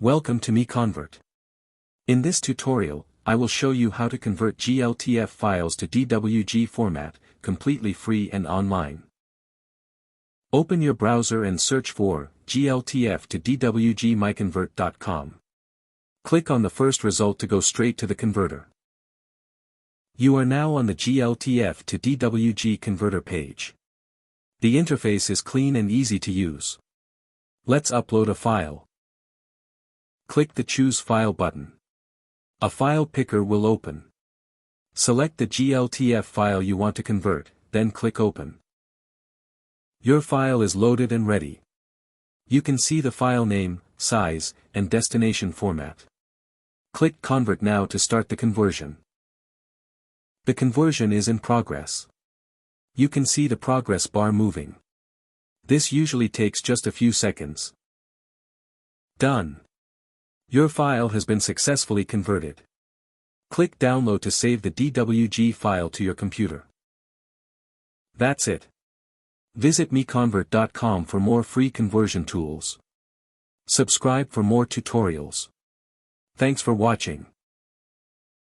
Welcome to MiConvert. In this tutorial, I will show you how to convert GLTF files to DWG format, completely free and online. Open your browser and search for GLTF to DWG MiConvert.com. Click on the first result to go straight to the converter. You are now on the GLTF to DWG converter page. The interface is clean and easy to use. Let's upload a file. Click the Choose File button. A file picker will open. Select the GLTF file you want to convert, then click Open. Your file is loaded and ready. You can see the file name, size, and destination format. Click Convert now to start the conversion. The conversion is in progress. You can see the progress bar moving. This usually takes just a few seconds. Done. Your file has been successfully converted. Click Download to save the DWG file to your computer. That's it. Visit MiConvert.com for more free conversion tools. Subscribe for more tutorials. Thanks for watching.